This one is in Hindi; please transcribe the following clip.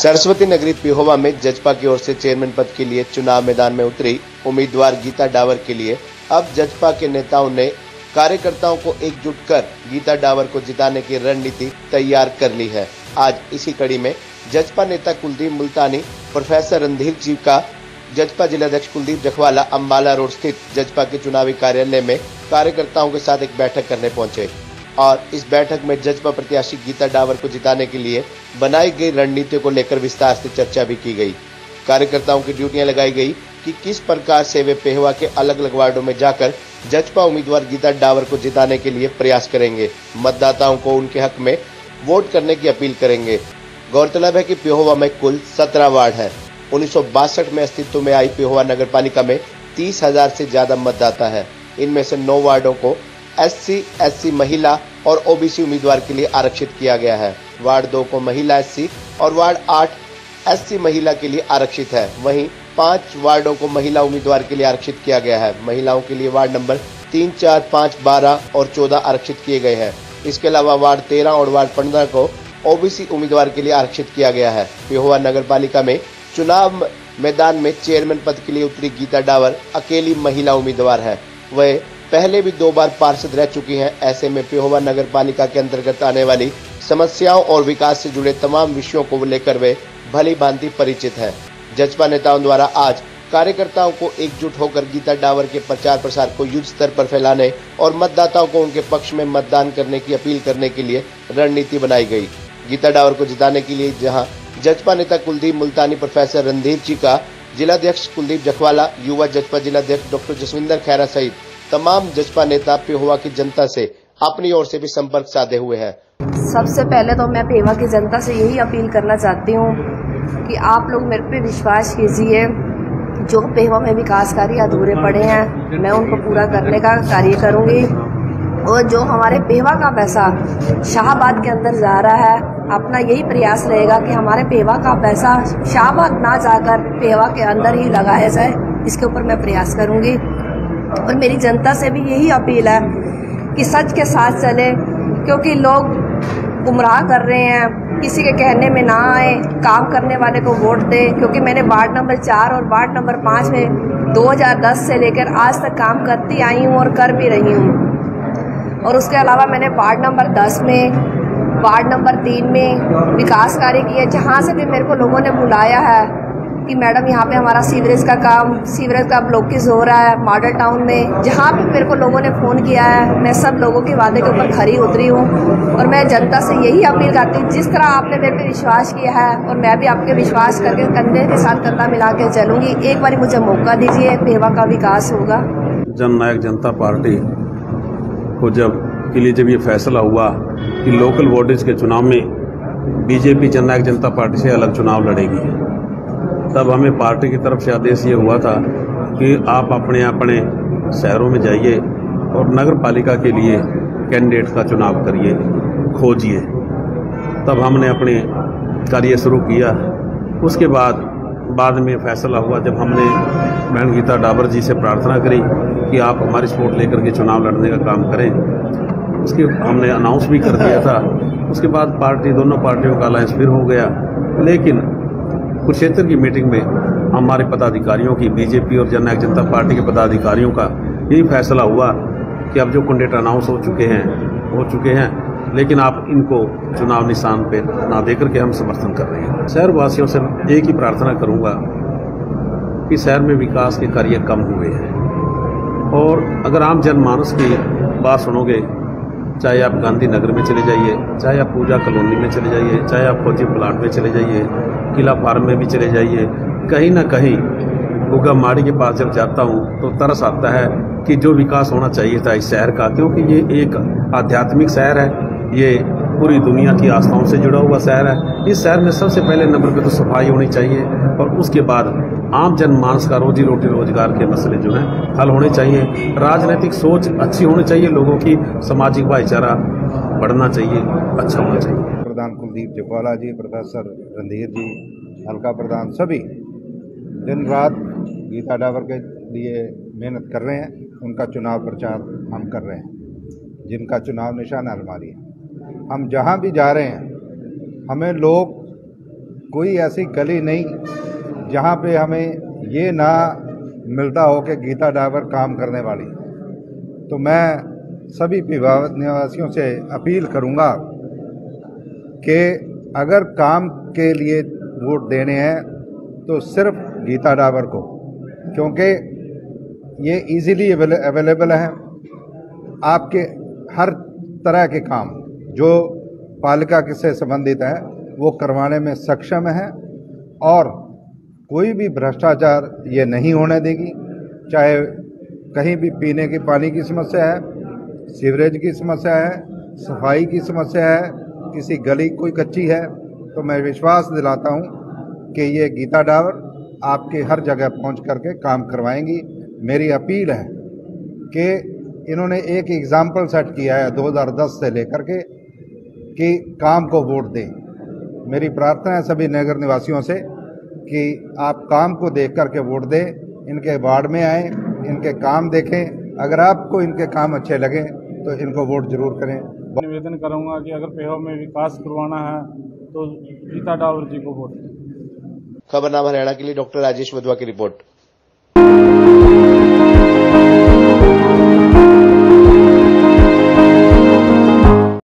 सरस्वती नगरी पिहोवा में जजपा की ओर से चेयरमैन पद के लिए चुनाव मैदान में उतरी उम्मीदवार गीता डावर के लिए अब जजपा के नेताओं ने कार्यकर्ताओं को एकजुट कर गीता डावर को जिताने की रणनीति तैयार कर ली है। आज इसी कड़ी में जजपा नेता कुलदीप मुल्तानी, प्रोफेसर रणधीर जी का जजपा जिलाध्यक्ष कुलदीप जखवाला अम्बाला रोड स्थित जजपा के चुनावी कार्यालय में कार्यकर्ताओं के साथ एक बैठक करने पहुंचे और इस बैठक में जजपा प्रत्याशी गीता डावर को जिताने के लिए बनाई गई रणनीति को लेकर विस्तार से चर्चा भी की गई। कार्यकर्ताओं की ड्यूटियां लगाई गई कि किस प्रकार से वे पेहवा के अलग अलग वार्डों में जाकर जजपा उम्मीदवार गीता डावर को जिताने के लिए प्रयास करेंगे, मतदाताओं को उनके हक में वोट करने की अपील करेंगे। गौरतलब है कि पेहोवा में कुल 17 वार्ड है। 1962 में अस्तित्व में आई पेहोवा नगर पालिका में 30,000 से ज्यादा मतदाता है। इनमें से 9 वार्डों को SC महिला और OBC उम्मीदवार के लिए आरक्षित किया गया है। वार्ड 2 को महिला SC और वार्ड 8 SC महिला के लिए आरक्षित है। वहीं 5 वार्डों को महिला उम्मीदवार के लिए आरक्षित किया गया है। महिलाओं के लिए वार्ड नंबर 3, 4, 5, 12 और 14 आरक्षित किए गए हैं। इसके अलावा वार्ड 13 और वार्ड 15 को OBC उम्मीदवार के लिए आरक्षित किया गया है। पेहोवा नगर पालिका में चुनाव मैदान में चेयरमैन पद के लिए उतरी गीता डावर अकेली महिला उम्मीदवार है। वह पहले भी 2 बार पार्षद रह चुकी हैं। ऐसे में पेहोवा नगर पालिका के अंतर्गत आने वाली समस्याओं और विकास से जुड़े तमाम विषयों को लेकर वे भली भांति परिचित है। जजपा नेताओं द्वारा आज कार्यकर्ताओं को एकजुट होकर गीता डावर के प्रचार प्रसार को युद्ध स्तर पर फैलाने और मतदाताओं को उनके पक्ष में मतदान करने की अपील करने के लिए रणनीति बनाई गई। गीता डावर को जिताने के लिए जहां जजपा नेता कुलदीप मुल्तानी, प्रोफेसर रणधीर जी का जिलाध्यक्ष कुलदीप जखवाला, युवा जजपा जिलाध्यक्ष डॉक्टर जसविंदर खैरा सहित तमाम जजपा नेता पेहोवा की जनता से अपनी ओर से भी संपर्क साधे हुए हैं। सबसे पहले तो मैं पेहोवा की जनता से यही अपील करना चाहती हूँ कि आप लोग मेरे पे विश्वास कीजिए। जो पेहोवा में विकास कार्य अधूरे पड़े हैं मैं उनको पूरा करने का कार्य करूँगी और जो हमारे पेहोवा का पैसा शाहबाद के अंदर जा रहा है, अपना यही प्रयास रहेगा कि हमारे पेहोवा का पैसा शाहबाद ना जाकर पेहोवा के अंदर ही लगाया जाए। इसके ऊपर मैं प्रयास करूँगी और मेरी जनता से भी यही अपील है कि सच के साथ चले, क्योंकि लोग गुमराह कर रहे हैं। किसी के कहने में ना आए, काम करने वाले को वोट दें। क्योंकि मैंने वार्ड नंबर 4 और वार्ड नंबर 5 में 2010 से लेकर आज तक काम करती आई हूँ और कर भी रही हूँ। और उसके अलावा मैंने वार्ड नंबर 10 में, वार्ड नंबर 3 में विकास कार्य किए। जहाँ से भी मेरे को लोगों ने बुलाया है कि मैडम यहाँ पे हमारा सीवरेज का ब्लॉकेज हो रहा है मॉडल टाउन में, जहाँ भी मेरे को लोगों ने फ़ोन किया है, मैं सब लोगों के वादे के ऊपर खरी उतरी हूँ। और मैं जनता से यही अपील करती हूँ, जिस तरह आपने मेरे पे विश्वास किया है और मैं भी आपके विश्वास करके कंधे के साथ कंधा मिला के चलूँगी। एक बार मुझे मौका दीजिए, पेहोवा का विकास होगा। जननायक जनता पार्टी को जब ये फैसला हुआ कि लोकल बॉडीज के चुनाव में बीजेपी जननायक जनता पार्टी से अलग चुनाव लड़ेगी, तब हमें पार्टी की तरफ से आदेश ये हुआ था कि आप अपने अपने शहरों में जाइए और नगर पालिका के लिए कैंडिडेट का चुनाव करिए, खोजिए। तब हमने अपने कार्य शुरू किया। उसके बाद में फैसला हुआ जब हमने बहन गीता डावर जी से प्रार्थना करी कि आप हमारी सपोर्ट लेकर के चुनाव लड़ने का काम करें। उसके हमने अनाउंस भी कर दिया था। उसके बाद दोनों पार्टियों का अलायंस फिर हो गया। लेकिन कुरुक्षेत्र की मीटिंग में हमारे पदाधिकारियों की, बीजेपी और जननायक जनता पार्टी के पदाधिकारियों का यही फैसला हुआ कि अब जो कैंडिडेट अनाउंस हो चुके हैं, लेकिन आप इनको चुनाव निशान पे ना देकर के हम समर्थन कर रहे हैं। शहर वासियों से एक ही प्रार्थना करूंगा कि शहर में विकास के कार्य कम हुए हैं और अगर आम जनमानस की बात सुनोगे, चाहे आप गांधी नगर में चले जाइए, चाहे आप पूजा कॉलोनी में चले जाइए, चाहे आप फौजी प्लाट में चले जाइए, किला फार्म में भी चले जाइए, कहीं ना कहीं गुगा माड़ी के पास जब जाता हूँ तो तरस आता है कि जो विकास होना चाहिए था इस शहर का, क्योंकि ये एक आध्यात्मिक शहर है, ये पूरी दुनिया की आस्थाओं से जुड़ा हुआ शहर है। इस शहर में सबसे पहले नंबर पे तो सफाई होनी चाहिए और उसके बाद आम जनमानस का रोजी रोटी रोजगार के मसले जो हैं हल होने चाहिए। राजनीतिक सोच अच्छी होनी चाहिए, लोगों की सामाजिक भाईचारा बढ़ना चाहिए, अच्छा होना चाहिए। प्रधान कुलदीप जखवाला जी, प्रोफेसर रणधीर जी, हल्का प्रधान सभी दिन रात गीता डावर के लिए मेहनत कर रहे हैं। उनका चुनाव प्रचार हम कर रहे हैं, जिनका चुनाव निशान अलमारी है। हम जहाँ भी जा रहे हैं हमें लोग कोई ऐसी गली नहीं जहाँ पे हमें ये ना मिलता हो कि गीता डावर काम करने वाली। तो मैं सभी विभाग निवासियों से अपील करूँगा कि अगर काम के लिए वोट देने हैं तो सिर्फ गीता डावर को, क्योंकि ये इजीली अवेलेबल है। आपके हर तरह के काम जो पालिका से संबंधित है वो करवाने में सक्षम है और कोई भी भ्रष्टाचार ये नहीं होने देगी। चाहे कहीं भी पीने के पानी की समस्या है, सीवरेज की समस्या है, सफाई की समस्या है, किसी गली कोई कच्ची है, तो मैं विश्वास दिलाता हूँ कि ये गीता डावर आपके हर जगह पहुँच करके काम करवाएंगी। मेरी अपील है कि इन्होंने एक एग्जाम्पल सेट किया है 2010 से लेकर के कि काम को वोट दें। मेरी प्रार्थना है सभी नगर निवासियों से कि आप काम को देख करके वोट दें, इनके वार्ड में आएँ, इनके काम देखें। अगर आपको इनके काम अच्छे लगें तो इनको वोट जरूर करें। निवेदन करूंगा कि अगर पेहो में विकास करवाना है तो गीता डावर जी को वोट दें। खबरनामा हरियाणा के लिए डॉक्टर राजेश वधवा की रिपोर्ट।